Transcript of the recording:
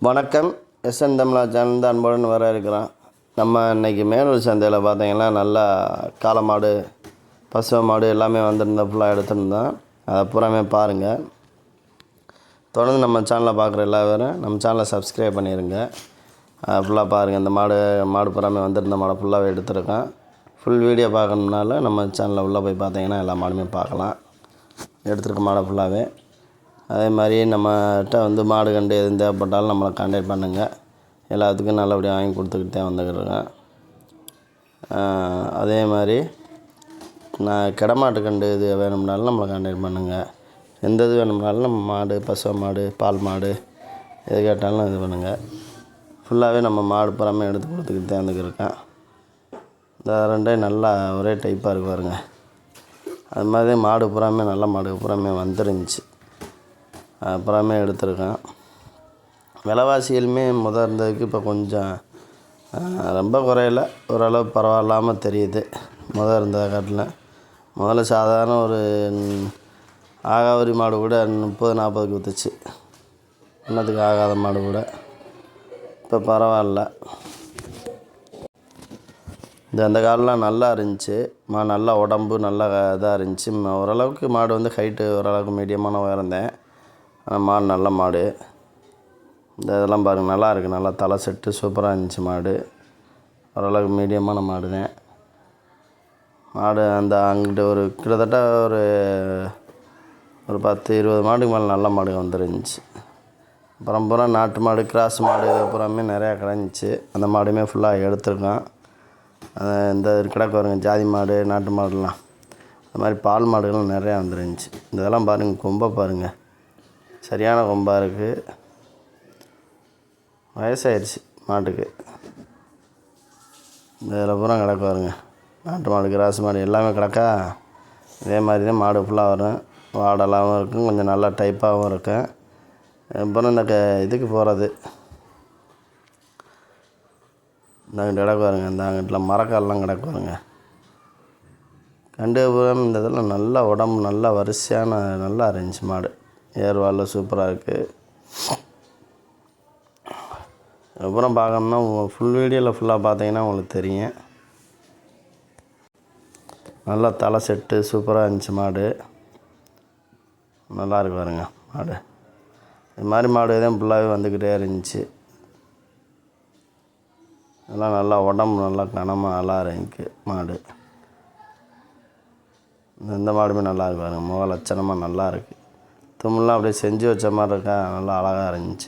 வணக்கம். எஸ்என் தமிழா சேனல் தான் அன்புடன் வர இருக்கிறோம். நம்ம இன்றைக்கி மேலூர் சந்தையில் பார்த்தீங்கன்னா நல்லா காளை மாடு, பசு மாடு எல்லாமே வந்திருந்தா ஃபுல்லாக எடுத்துருந்தோம். அதை பூராமே பாருங்கள். தொடர்ந்து நம்ம சேனலில் பார்க்குற எல்லா பேரும் நம்ம சேனலை சப்ஸ்கிரைப் பண்ணிடுங்க. ஃபுல்லாக பாருங்கள். இந்த மாடு பூராமே வந்திருந்த மாடை ஃபுல்லாகவே எடுத்துருக்கோம். ஃபுல் வீடியோ பார்க்கணும்னால நம்ம சேனலில் உள்ளே போய் பார்த்தீங்கன்னா எல்லா மாடுமே பார்க்கலாம். எடுத்துருக்க மாடை ஃபுல்லாகவே. அதே மாதிரி நம்மகிட்ட மாடு கண்டு எதுவும் தேவைப்பட்டாலும் நம்மளை கான்டாக்ட் பண்ணுங்கள். எல்லாத்துக்கும் நல்லபடியாக வாங்கி கொடுத்துக்கிட்டே வந்துக்கிறேன். அதே மாதிரி கிடமாட்டு கண்டு இது வேணும்னாலும் நம்மளை கான்டாக்ட் பண்ணுங்கள். எந்த இது வேணும்னாலும் நம்ம மாடு, பசு மாடு, பால் மாடு எது கேட்டாலும் இது பண்ணுங்கள். ஃபுல்லாகவே நம்ம மாடு புறாமே எடுத்து கொடுத்துக்கிட்டே வந்துக்கிறேன். இந்த ரெண்டையும் நல்லா ஒரே டைப்பாக இருக்கு பாருங்க. அது மாதிரி மாடு புறாமே நல்ல மாடு புறாமே வந்துருந்துச்சு. அப்புறமே எடுத்துருக்கேன். விலைவாசிகளுமே இருந்ததுக்கு இப்போ கொஞ்சம் ரொம்ப குறையல, ஓரளவு பரவாயில்லாமல் தெரியுது. இருந்ததை காட்டில் முதல்ல சாதாரண ஒரு ஆகாவரி மாடு கூட 30-40க்கு விற்றுச்சு. இன்னத்துக்கு ஆகாத மாடு கூட இப்போ பரவாயில்ல. அந்த காலெலாம் நல்லா இருந்துச்சு. நல்லா உடம்பு நல்லா இதாக இருந்துச்சு. ஓரளவுக்கு மாடு ஹைட்டு ஓரளவுக்கு மீடியமான உயர்ந்தேன். மாடு நல்ல மாடு. இதெல்லாம் பாருங்கள், நல்லா இருக்குது. நல்லா தலை செட்டு சூப்பராக இருந்துச்சு மாடு. ஓரளவுக்கு மீடியமான மாடு தான். மாடு அங்கிட்ட கிட்டத்தட்ட ஒரு 10-20 மாடுக்கு மேலே நல்ல மாடு வந்துருந்துச்சு. அப்புறம் நாட்டு மாடு, கிராஸ் மாடு அப்புறமே நிறையா கிடந்துச்சு. அந்த மாடுமே ஃபுல்லாக எடுத்துருக்கோம். இந்த கிடக்கு வருங்க ஜாதி மாடு, நாட்டு மாடுலாம். அது மாதிரி பால் மாடுகளும் நிறையா வந்துருந்துச்சு. இதெல்லாம் பாருங்கள், கொம்பை பாருங்கள், சரியான கொம்பாக இருக்குது. வயசாகிடுச்சு மாட்டுக்கு. இதில் பூரா கிடக்கு வருங்க நாட்டு மாடு, கிராஸ் மாடு எல்லாமே கிடக்கா. இதே மாதிரி தான் மாடு ஃபுல்லாக வரும். வாடலாகவும் இருக்கும், கொஞ்சம் நல்லா டைப்பாகவும் இருக்கும். அப்புறம் இதுக்கு போகிறது அங்கிட்ட கிடக்கு வருங்க. அங்கிட்ட மரக்கால்லாம் கிடக்கு வருங்க. கண்டு பூரம் இந்த இதெல்லாம் நல்லா உடம்பு நல்லா வரிசையான நல்லா இருந்துச்சு மாடு. ஏர்வாலில் சூப்பராக இருக்குது. அப்புறம் பார்க்கணுன்னா ஃபுல் வீடியோவில் ஃபுல்லாக பார்த்தீங்கன்னா உங்களுக்கு தெரியும். நல்லா தலை செட்டு சூப்பராக இருந்துச்சு மாடு. நல்லா இருக்கு பாருங்க மாடு. இது மாதிரி மாடு தான் ஃபுல்லாகவே வந்துக்கிட்டே இருந்துச்சு. அதெல்லாம் நல்லா உடம்பு நல்லா கனமாக நல்லா இருக்கு மாடு. இந்த மாடுமே நல்லா இருக்கு பாருங்க. லட்சணமாக நல்லா இருக்குது. தும்மெல்லாம் அப்படியே செஞ்சு வச்ச மாதிரி இருக்கா. நல்லா அழகாக இருந்துச்சு.